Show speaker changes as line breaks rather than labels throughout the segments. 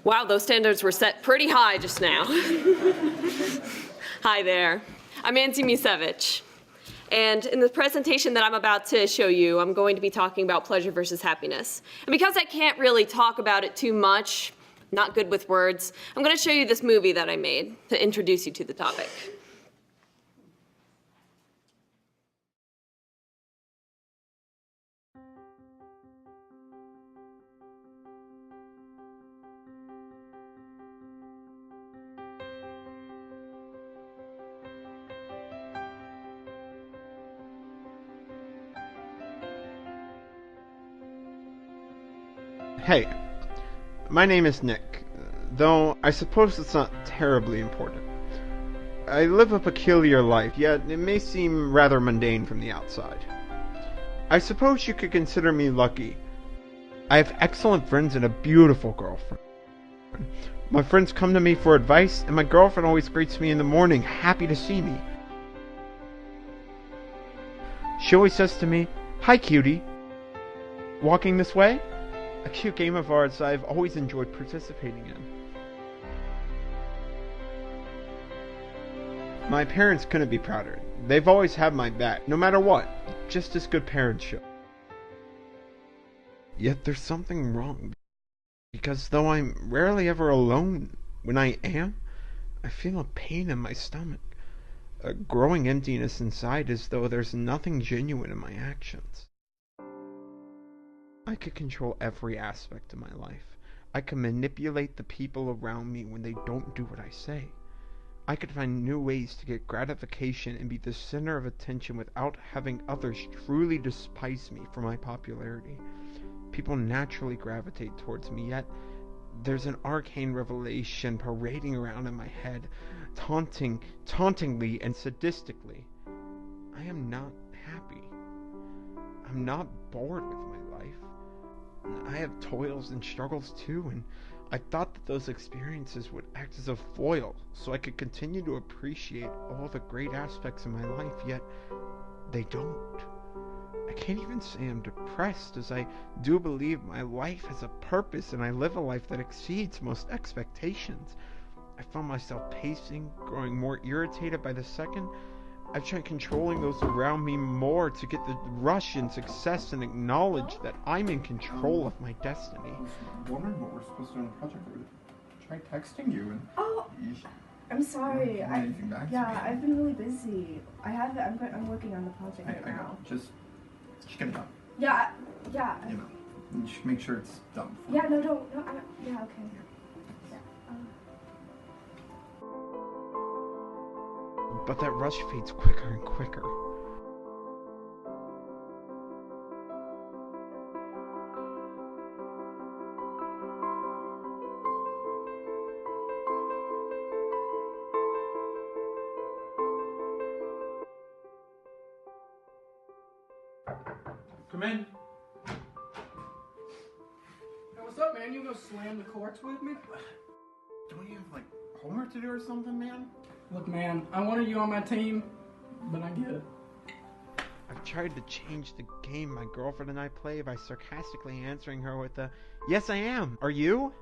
Wow, those standards were set pretty high just now. Hi there. I'm Nancy Misevich. And in the presentation that I'm about to show you, I'm going to be talking about pleasure versus happiness. And because I can't really talk about it too much, not good with words, I'm going to show you this movie that I made to introduce you to the topic.
Hey, my name is Nick, though I suppose it's not terribly important. I live a peculiar life, yet it may seem rather mundane from the outside. I suppose you could consider me lucky. I have excellent friends and a beautiful girlfriend. My friends come to me for advice, and my girlfriend always greets me in the morning, happy to see me. She always says to me, "Hi, cutie. Walking this way?" A cute game of ours I've always enjoyed participating in. My parents couldn't be prouder. They've always had my back, no matter what, just as good parents should. Yet there's something wrong, because though I'm rarely ever alone, when I am, I feel a pain in my stomach, a growing emptiness inside as though there's nothing genuine in my actions. I could control every aspect of my life. I could manipulate the people around me when they don't do what I say. I could find new ways to get gratification and be the center of attention without having others truly despise me for my popularity. People naturally gravitate towards me, yet there's an arcane revelation parading around in my head, tauntingly and sadistically. I am not happy. I'm not bored with my life. I have toils and struggles too, and I thought that those experiences would act as a foil so I could continue to appreciate all the great aspects of my life, yet they don't. I can't even say I'm depressed, as I do believe my life has a purpose and I live a life that exceeds most expectations. I found myself pacing, growing more irritated by the second. I've tried controlling those around me more to get the rush and success and acknowledge that I'm in control of my destiny.
I was wondering what we're supposed to do on the project. I tried texting you and...
Oh, I'm sorry. I've been really busy. I'm working on the project right now.
Just get it done.
Yeah.
You should make sure it's done.
Yeah, no, okay. Yeah.
But that rush fades quicker and quicker.
Come in. Hey, what's up, man? You gonna slam the courts with me?
Don't you have, homework to do or something, man?
Look, man, I wanted you on my team, but I get it.
I've tried to change the game my girlfriend and I play by sarcastically answering her with a, "Yes, I am. Are you?"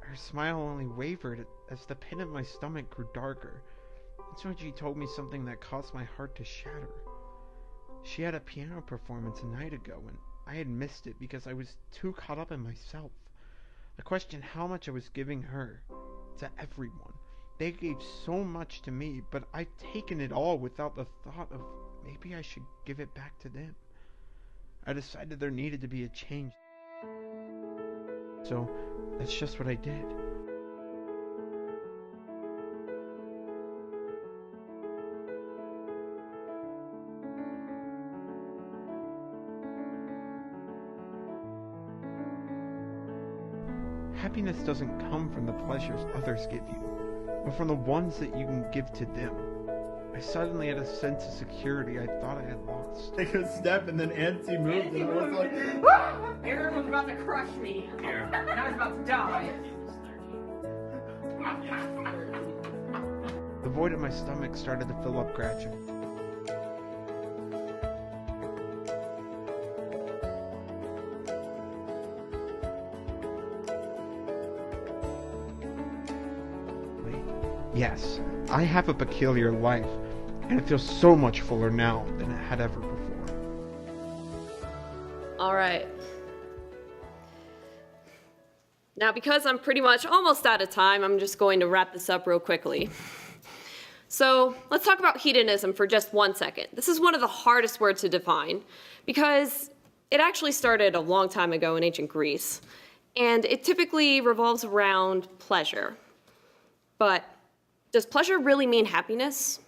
Her smile only wavered as the pit of my stomach grew darker. That's when she told me something that caused my heart to shatter. She had a piano performance a night ago, and I had missed it because I was too caught up in myself. I questioned how much I was giving her, to everyone. They gave so much to me, but I've taken it all without the thought of maybe I should give it back to them. I decided there needed to be a change. So that's just what I did. Happiness doesn't come from the pleasures others give you, but from the ones that you can give to them. I suddenly had a sense of security I thought I had lost.
Take a step and then Nancy moved and I was like...
Aaron was about to crush me. And I was about to die.
The void in my stomach started to fill up gradually. Yes, I have a peculiar life, and it feels so much fuller now than it had ever before.
All right. Now, because I'm pretty much almost out of time, I'm just going to wrap this up real quickly. So let's talk about hedonism for just 1 second. This is one of the hardest words to define because it actually started a long time ago in ancient Greece, and it typically revolves around pleasure. But does pleasure really mean happiness?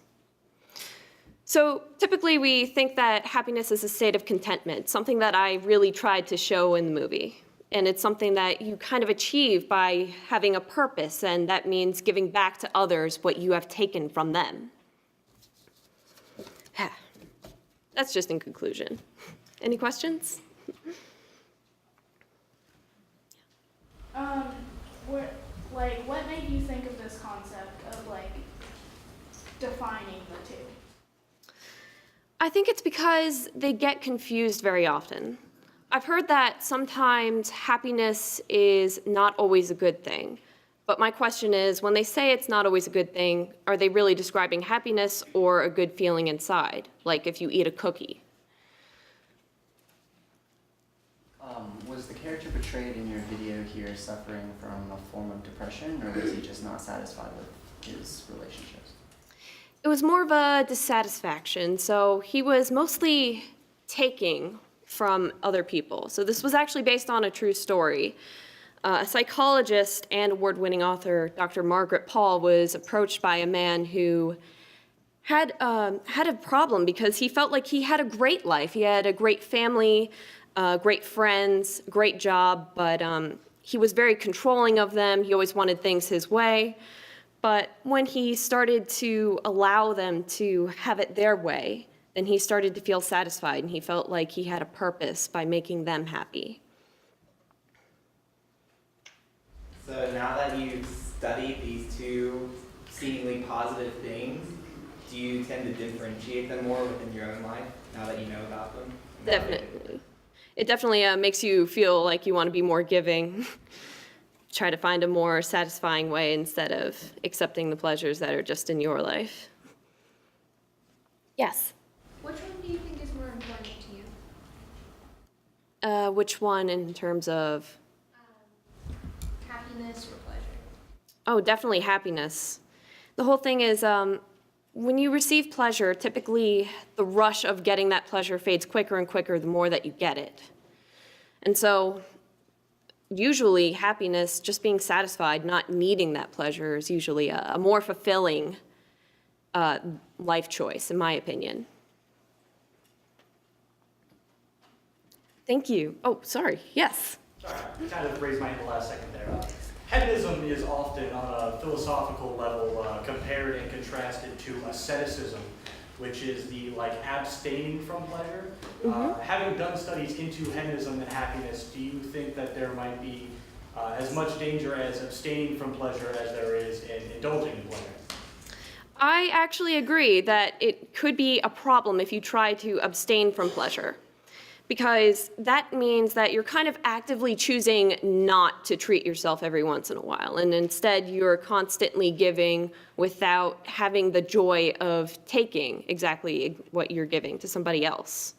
So typically we think that happiness is a state of contentment, something that I really tried to show in the movie. And it's something that you kind of achieve by having a purpose, and that means giving back to others what you have taken from them. That's just in conclusion. Any questions?
What made you think of this concept of defining the two?
I think it's because they get confused very often. I've heard that sometimes happiness is not always a good thing. But my question is, when they say it's not always a good thing, are they really describing happiness or a good feeling inside? Like if you eat a cookie.
Was the character portrayed in your video here suffering from a form of depression, or was he just not satisfied with his relationships?
It was more of a dissatisfaction. So he was mostly taking from other people. So this was actually based on a true story. A psychologist and award-winning author, Dr. Margaret Paul, was approached by a man who had a problem because he felt like he had a great life. He had a great family, great friends, great job, but he was very controlling of them. He always wanted things his way. But when he started to allow them to have it their way, then he started to feel satisfied, and he felt like he had a purpose by making them happy.
So now that you've studied these two seemingly positive things, do you tend to differentiate them more within your own life now that you know about them?
Definitely. It definitely makes you feel like you want to be more giving. Try to find a more satisfying way instead of accepting the pleasures that are just in your life. Yes?
Which one do you think is more important to you?
Which one in terms of?
Happiness or pleasure?
Oh, definitely happiness. The whole thing is when you receive pleasure, typically the rush of getting that pleasure fades quicker and quicker the more that you get it. And so usually happiness, just being satisfied, not needing that pleasure, is usually a more fulfilling life choice, in my opinion. Thank you. Oh, sorry. Yes.
Sorry, I kind of raised my hand the last second there. Hedonism is often, on a philosophical level, compared and contrasted to asceticism, which is the abstaining from pleasure. Having done studies into hedonism and happiness, do you think that there might be as much danger as abstaining from pleasure as there is in indulging in pleasure?
I actually agree that it could be a problem if you try to abstain from pleasure, because that means that you're kind of actively choosing not to treat yourself every once in a while, and instead you're constantly giving without having the joy of taking exactly what you're giving to somebody else.